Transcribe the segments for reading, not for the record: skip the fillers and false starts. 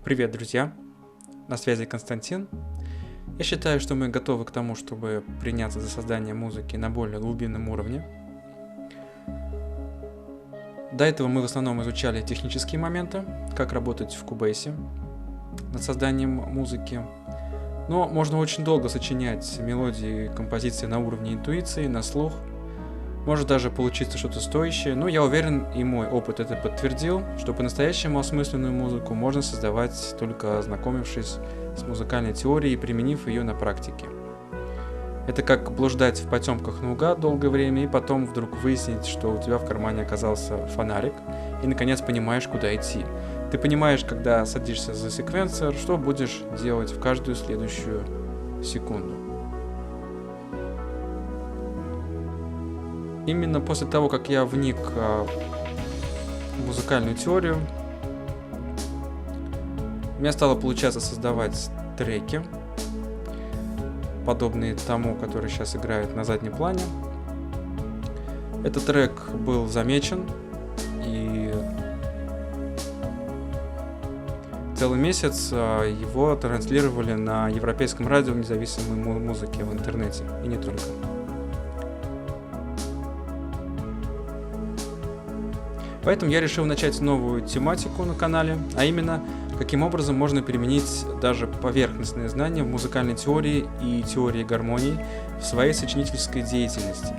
Привет, друзья! На связи Константин. Я считаю, что мы готовы к тому, чтобы приняться за создание музыки на более глубинном уровне. До этого мы в основном изучали технические моменты, как работать в Cubase над созданием музыки. Но можно очень долго сочинять мелодии и композиции на уровне интуиции, на слух. Может даже получиться что-то стоящее, но я уверен, и мой опыт это подтвердил, что по-настоящему осмысленную музыку можно создавать, только ознакомившись с музыкальной теорией и применив ее на практике. Это как блуждать в потемках наугад долгое время и потом вдруг выяснить, что у тебя в кармане оказался фонарик, и наконец понимаешь, куда идти. Ты понимаешь, когда садишься за секвенсор, что будешь делать в каждую следующую секунду. Именно после того, как я вник в музыкальную теорию, у меня стало получаться создавать треки, подобные тому, который сейчас играет на заднем плане. Этот трек был замечен, и целый месяц его транслировали на европейском радио независимой музыки в интернете, и не только. Поэтому я решил начать новую тематику на канале, а именно, каким образом можно применить даже поверхностные знания в музыкальной теории и теории гармонии в своей сочинительской деятельности.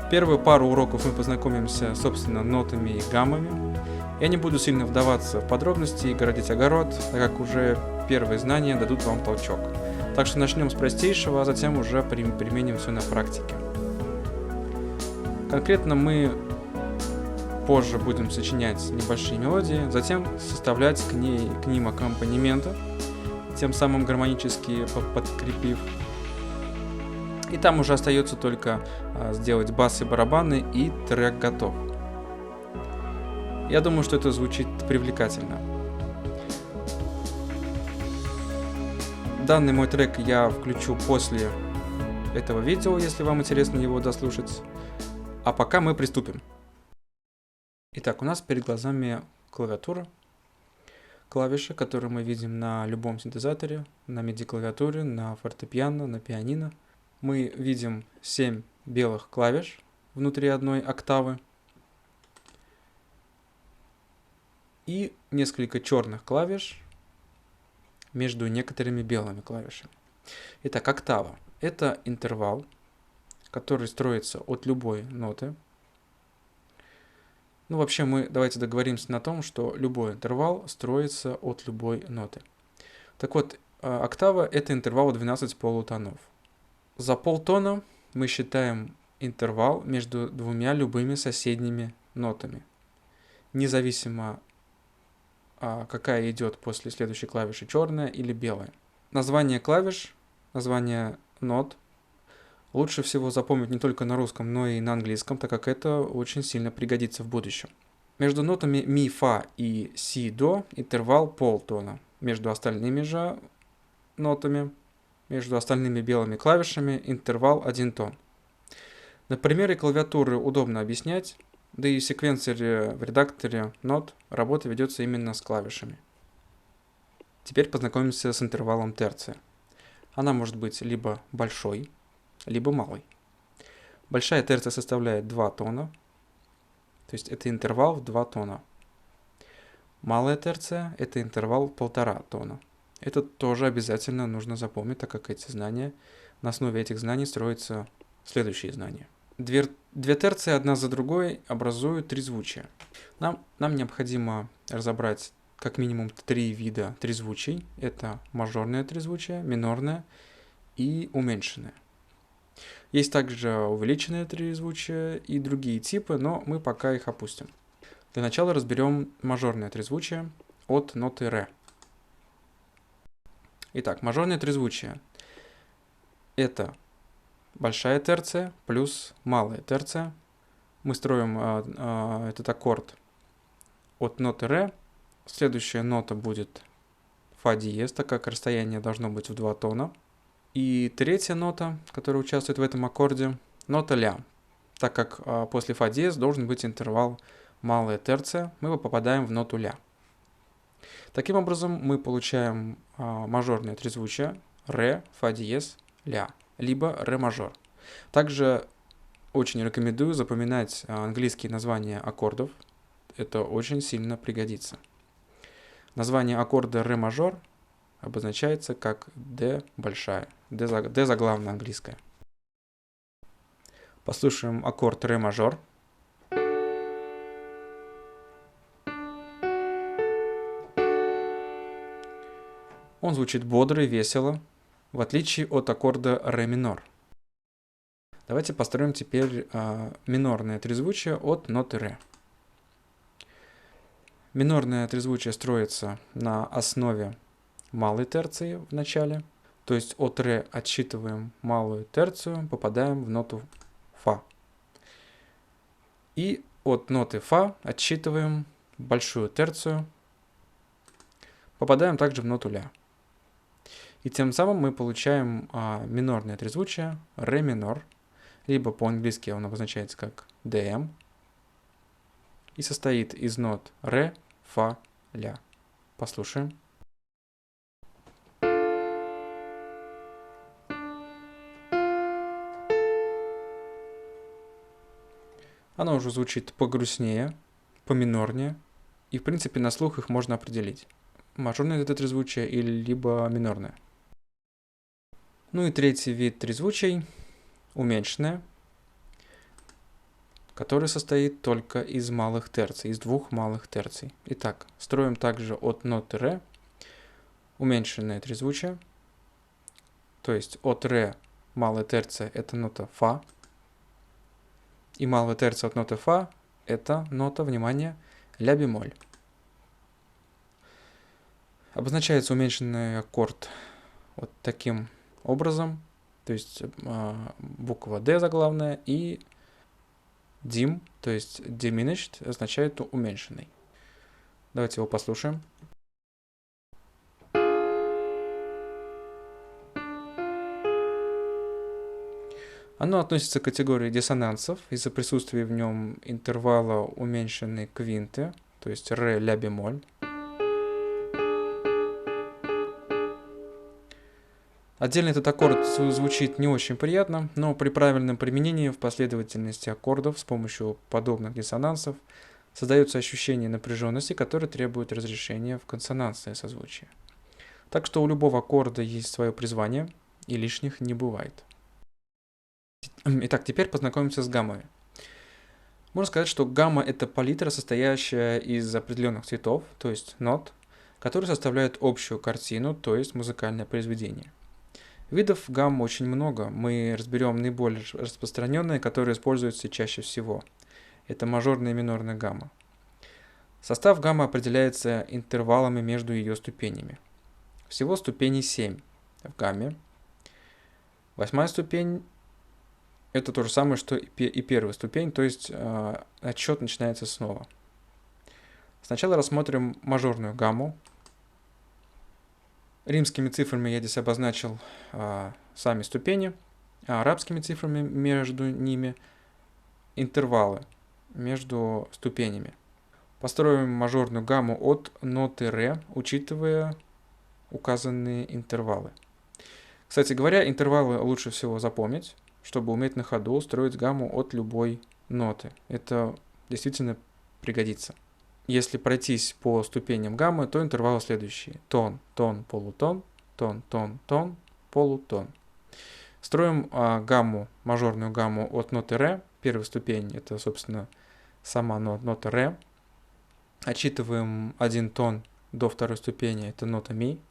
Первую пару уроков мы познакомимся, собственно, нотами и гаммами. Я не буду сильно вдаваться в подробности и городить огород, так как уже первые знания дадут вам толчок. Так что начнем с простейшего, а затем уже применим все на практике. Конкретно мы позже будем сочинять небольшие мелодии, затем составлять к ним аккомпанементы, тем самым гармонически подкрепив. И там уже остается только сделать бас и барабаны, и трек готов. Я думаю, что это звучит привлекательно. Данный мой трек я включу после этого видео, если вам интересно его дослушать. А пока мы приступим. Итак, у нас перед глазами клавиатура, клавиши, которые мы видим на любом синтезаторе, на MIDI-клавиатуре, на фортепиано, на пианино. Мы видим 7 белых клавиш внутри одной октавы и несколько черных клавиш между некоторыми белыми клавишами. Итак, октава – это интервал, который строится от любой ноты. Вообще давайте договоримся на том, что любой интервал строится от любой ноты. Так вот, октава – это интервал 12 полутонов. За полтона мы считаем интервал между двумя любыми соседними нотами, независимо, какая идет после следующей клавиши, черная или белая. Название клавиш, название нот лучше всего запомнить не только на русском, но и на английском, так как это очень сильно пригодится в будущем. Между нотами ми, фа и си, до интервал полтона. Между остальными же нотами, между остальными белыми клавишами интервал 1 тон. На примере клавиатуры удобно объяснять, да и в секвенсоре в редакторе нот работа ведется именно с клавишами. Теперь познакомимся с интервалом терция. Она может быть либо большой, либо малый. Большая терция составляет 2 тона, то есть это интервал в 2 тона. Малая терция – это интервал 1,5 тона. Это тоже обязательно нужно запомнить, так как на основе этих знаний строятся следующие знания. Две терции одна за другой образуют трезвучие. Нам необходимо разобрать как минимум 3 вида трезвучий. Это мажорное трезвучие, минорное и уменьшенное. Есть также увеличенное трезвучие и другие типы, но мы пока их опустим. Для начала разберем мажорное трезвучие от ноты ре. Итак, мажорное трезвучие – это большая терция плюс малая терция. Мы строим этот аккорд от ноты ре. Следующая нота будет фа диез, так как расстояние должно быть в 2 тона. И третья нота, которая участвует в этом аккорде, нота ля. Так как после фа диез должен быть интервал малая терция, мы попадаем в ноту ля. Таким образом, мы получаем мажорное трезвучие ре, фа диез, ля, либо ре мажор. Также очень рекомендую запоминать английские названия аккордов. Это очень сильно пригодится. Название аккорда ре мажор обозначается как D большая, D заглавная английская. Послушаем аккорд ре мажор. Он звучит бодро и весело, в отличие от аккорда ре минор. Давайте построим теперь минорное трезвучие от ноты ре. Минорное трезвучие строится на основе малой терции в начале, то есть от ре отсчитываем малую терцию, попадаем в ноту фа. И от ноты фа отсчитываем большую терцию, попадаем также в ноту ля. И тем самым мы получаем минорное трезвучие ре минор, либо по-английски он обозначается как DM, и состоит из нот ре, фа, ля. Послушаем. Оно уже звучит погрустнее, поминорнее, и в принципе на слух их можно определить. Мажорное это трезвучие или либо минорное. Ну и третий вид трезвучий – уменьшенное, который состоит только из малых терций, из двух малых терций. Итак, строим также от ноты ре уменьшенное трезвучие, то есть от ре малая терция – это нота фа, и малая терция от ноты фа – это нота, внимание, ля бемоль. Обозначается уменьшенный аккорд вот таким образом, то есть буква D заглавная и dim, то есть diminished, означает уменьшенный. Давайте его послушаем. Оно относится к категории диссонансов из-за присутствия в нем интервала уменьшенной квинты, то есть ре, ля бемоль. Отдельно этот аккорд звучит не очень приятно, но при правильном применении в последовательности аккордов с помощью подобных диссонансов создается ощущение напряженности, которое требует разрешения в консонансное созвучие. Так что у любого аккорда есть свое призвание, и лишних не бывает. Итак, теперь познакомимся с гаммами. Можно сказать, что гамма – это палитра, состоящая из определенных цветов, то есть нот, которые составляют общую картину, то есть музыкальное произведение. Видов гамм очень много, мы разберем наиболее распространенные, которые используются чаще всего. Это мажорная и минорная гамма. Состав гаммы определяется интервалами между ее ступенями. Всего ступеней 7 в гамме. 8-я ступень – это то же самое, что и первая ступень, то есть отсчет начинается снова. Сначала рассмотрим мажорную гамму. Римскими цифрами я здесь обозначил сами ступени, а арабскими цифрами между ними интервалы между ступенями. Построим мажорную гамму от ноты ре, учитывая указанные интервалы. Кстати говоря, интервалы лучше всего запомнить, чтобы уметь на ходу строить гамму от любой ноты. Это действительно пригодится. Если пройтись по ступеням гаммы, то интервалы следующие. Тон, тон, полутон, тон, тон, тон, полутон. Строим гамму, мажорную гамму от ноты ре. Первая ступень – это, собственно, сама нота ре. Отсчитываем один тон до второй ступени, это нота ми.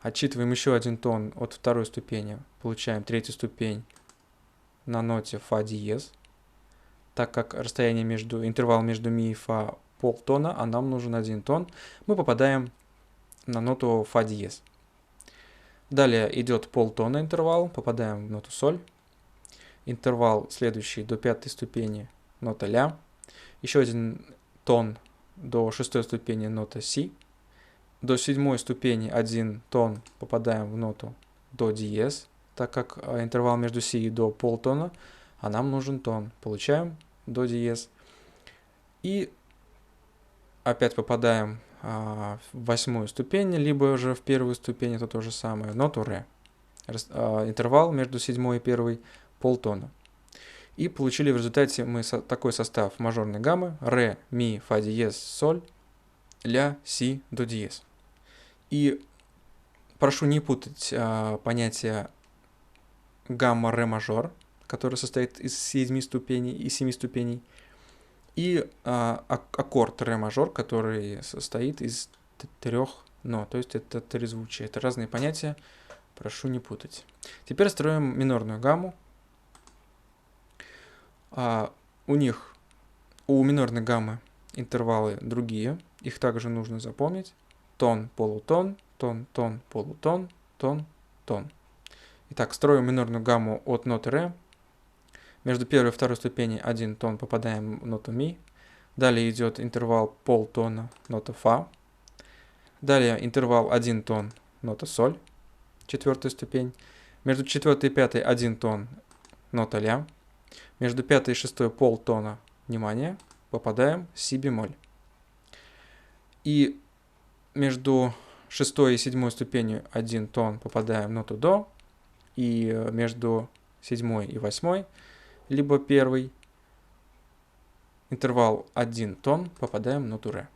Отсчитываем еще один тон от второй ступени, получаем третью ступень на ноте фа диез. Так как расстояние интервал между ми и фа полтона, а нам нужен один тон, мы попадаем на ноту фа диез. Далее идет полтона интервал, попадаем в ноту соль. Интервал следующий до пятой ступени нота ля. Еще один тон до шестой ступени нота си. До седьмой ступени один тон попадаем в ноту до диез, так как интервал между си и до полтона, а нам нужен тон. Получаем до диез. И опять попадаем в восьмую ступень, либо же в первую ступень, это то же самое, ноту ре. Интервал между седьмой и первой полтона. И получили в результате мы такой состав мажорной гаммы: ре, ми, фа диез, соль, ля, си, до диез. И прошу не путать понятие гамма ре мажор, который состоит из 7 ступеней и аккорд ре мажор, который состоит из 3 нот, то есть это трезвучие. Это разные понятия, прошу не путать. Теперь строим минорную гамму. У минорной гаммы интервалы другие, их также нужно запомнить. Тон, полутон, тон, тон, полутон, тон, тон. Итак, строим минорную гамму от ноты ре. Между первой и второй ступеней 1 тон попадаем в ноту ми. Далее идет интервал полтона, нота фа. Далее интервал 1 тон, нота соль, четвертая ступень. Между четвертой и пятой 1 тон, нота ля. Между пятой и шестой полтона, внимание, попадаем в си бемоль. И между шестой и седьмой ступенью 1 тон попадаем в ноту до. И между седьмой и восьмой, либо первый, интервал 1 тон, попадаем в ноту ре.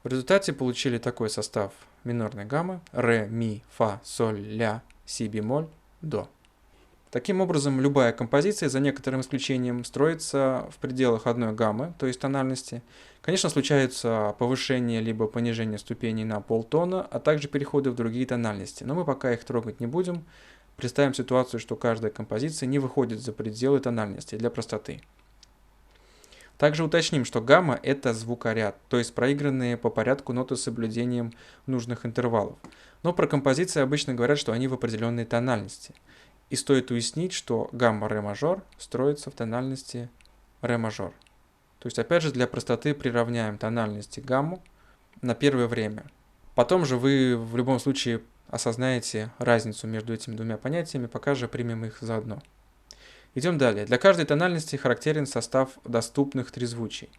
В результате получили такой состав минорной гаммы: ре, ми, фа, соль, ля, си бемоль, до. Таким образом, любая композиция, за некоторым исключением, строится в пределах одной гаммы, то есть тональности. Конечно, случаются повышение либо понижение ступеней на полтона, а также переходы в другие тональности, но мы пока их трогать не будем. Представим ситуацию, что каждая композиция не выходит за пределы тональности для простоты. Также уточним, что гамма – это звукоряд, то есть проигранные по порядку ноты с соблюдением нужных интервалов. Но про композиции обычно говорят, что они в определенной тональности. И стоит уяснить, что гамма ре мажор строится в тональности ре мажор. То есть, опять же, для простоты приравняем тональности гамму на первое время. Потом же вы в любом случае осознаете разницу между этими двумя понятиями, пока же примем их заодно. Идем далее. Для каждой тональности характерен состав доступных трезвучий.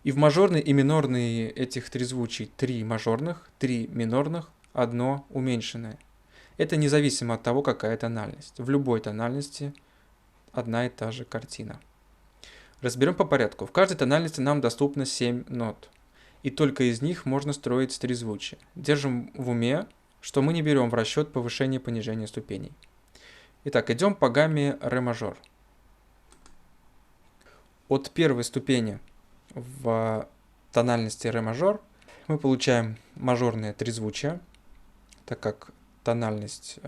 И в мажорной и минорной этих трезвучий 3 мажорных, 3 минорных, 1 уменьшенное. Это независимо от того, какая тональность. В любой тональности одна и та же картина. Разберем по порядку. В каждой тональности нам доступно 7 нот. И только из них можно строить трезвучие. Держим в уме, что мы не берем в расчет повышение и понижение ступеней. Итак, идем по гамме ре мажор. От первой ступени в тональности ре мажор мы получаем мажорное трезвучие. Так как тональность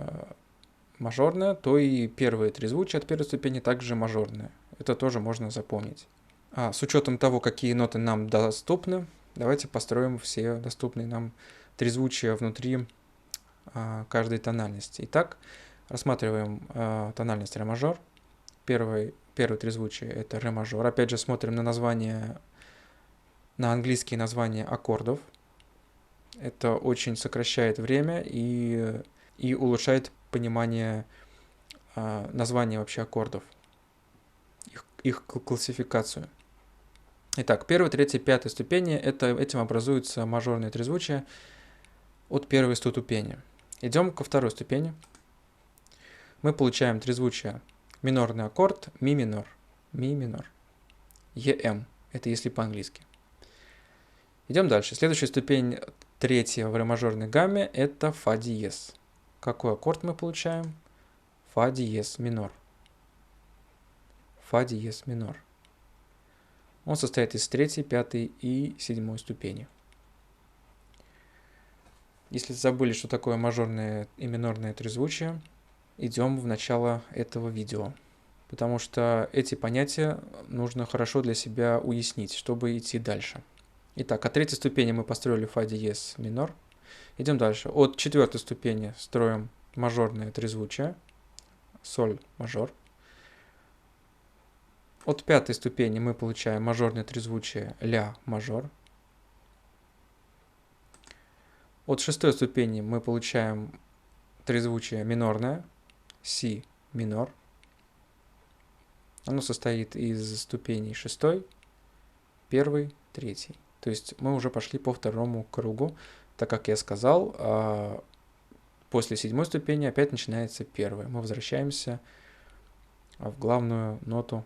мажорная, то и первые трезвучия от первой ступени также мажорные. Это тоже можно запомнить. С учетом того, какие ноты нам доступны, давайте построим все доступные нам трезвучия внутри каждой тональности. Итак, рассматриваем тональность ре мажор. Первое трезвучие — это ре мажор. Опять же, смотрим на название, на английские названия аккордов. Это очень сокращает время и улучшает понимание названия вообще аккордов, их классификацию. Итак, 1, 3, 5 ступени, этим образуются мажорные трезвучия от первой ступени. Идем ко второй ступени. Мы получаем трезвучие: минорный аккорд, ми минор, ем. Это если по-английски. Идем дальше. Следующая ступень, третья в ре мажорной гамме, это фа диез. Какой аккорд мы получаем? Фа диез минор. Фа диез минор. Он состоит из 3, 5 и 7 ступени. Если забыли, что такое мажорное и минорное трезвучие, идем в начало этого видео. Потому что эти понятия нужно хорошо для себя уяснить, чтобы идти дальше. Итак, от третьей ступени мы построили фа диез минор. Идем дальше. От четвертой ступени строим мажорное трезвучие, соль мажор. От пятой ступени мы получаем мажорное трезвучие ля мажор. От шестой ступени мы получаем трезвучие минорное, си минор. Оно состоит из ступеней шестой, первый, третий. То есть мы уже пошли по второму кругу, так как я сказал, после седьмой ступени опять начинается первая. Мы возвращаемся в главную ноту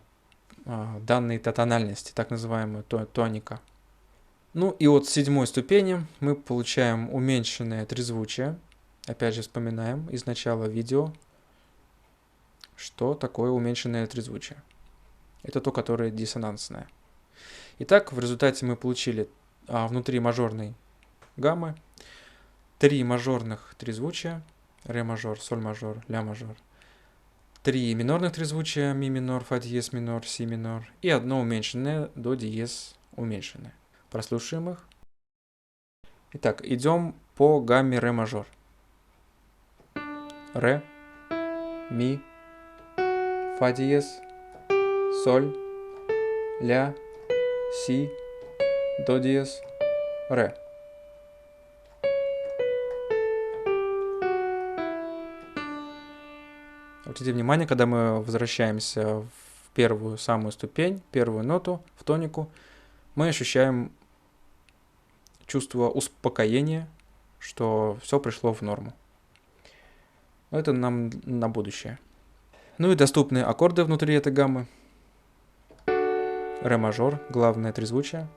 данной тональности, так называемую тоника. Ну и от седьмой ступени мы получаем уменьшенное трезвучие. Опять же вспоминаем из начала видео, что такое уменьшенное трезвучие. Это то, которое диссонансное. Итак, в результате мы получили внутри мажорной гаммы 3 мажорных трезвучия: ре мажор, соль мажор, ля мажор, 3 минорных трезвучия: ми минор, фа диез минор, си минор и одно уменьшенное: до диез уменьшенное. Прослушаем их. Итак, идем по гамме ре мажор. Ре, ми, фа диез, соль, ля, си, до диез, ре. Обратите внимание, когда мы возвращаемся в первую самую ступень, первую ноту, в тонику, мы ощущаем чувство успокоения, что все пришло в норму. Это нам на будущее. Ну и доступные аккорды внутри этой гаммы. Ре мажор, главное трезвучие.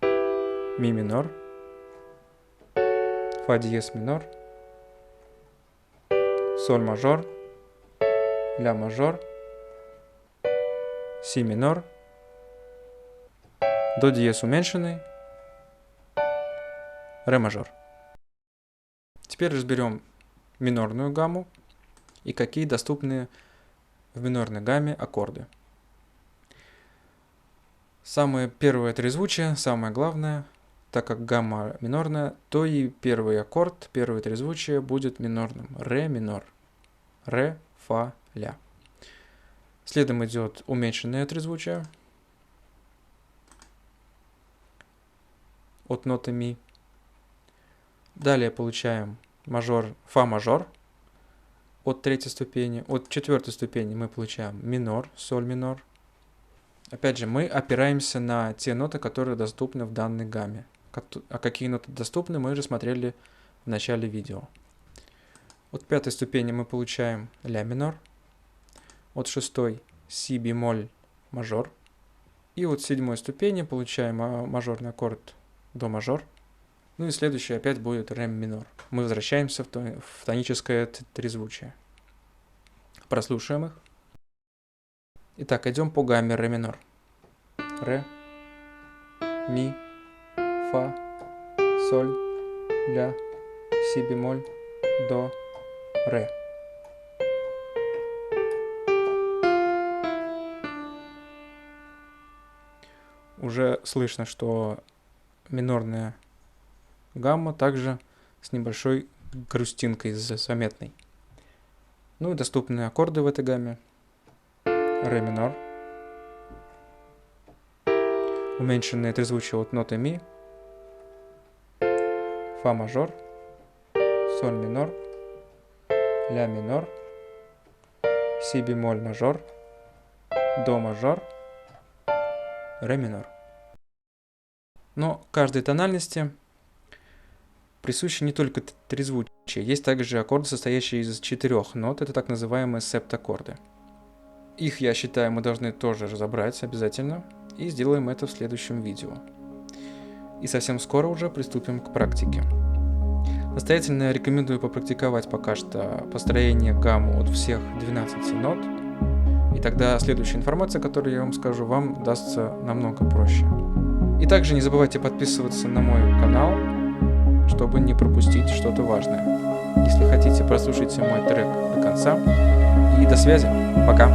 Ми минор. Фа диез минор. Соль мажор. Ля мажор. Си минор. До диез уменьшенный. Ре мажор. Теперь разберем минорную гамму и какие доступны в минорной гамме аккорды. Самое первое трезвучие, самое главное, так как гамма минорная, то и первый аккорд, первое трезвучие будет минорным. Ре минор. Ре, фа, ля. Следом идет уменьшенное трезвучие от ноты ми. Далее получаем мажор, фа мажор от третьей ступени. От четвертой ступени мы получаем минор, соль минор. Опять же, мы опираемся на те ноты, которые доступны в данной гамме. А какие ноты доступны, мы уже смотрели в начале видео. От пятой ступени мы получаем ля минор. От шестой си бемоль мажор. И от седьмой ступени получаем мажорный аккорд до мажор. Ну и следующий опять будет ре минор. Мы возвращаемся в тоническое трезвучие. Прослушаем их. Итак, идем по гамме ре минор. Ре, ми, фа, соль, ля, си бемоль, до, ре. Уже слышно, что минорная гамма также с небольшой грустинкой заметной. Ну и доступные аккорды в этой гамме. Ре минор. Уменьшенное трезвучие от ноты ми. Фа мажор. Соль минор. Ля минор. Си бемоль мажор. До мажор. Ре минор. Но каждой тональности присуще не только трезвучие. Есть также аккорды, состоящие из 4 нот. Это так называемые септаккорды. Их, я считаю, мы должны тоже разобрать обязательно. И сделаем это в следующем видео. И совсем скоро уже приступим к практике. Настоятельно рекомендую попрактиковать пока что построение гаммы от всех 12 нот. И тогда следующая информация, которую я вам скажу, вам дастся намного проще. И также не забывайте подписываться на мой канал, чтобы не пропустить что-то важное. Если хотите, прослушайте мой трек до конца. И до связи. Пока.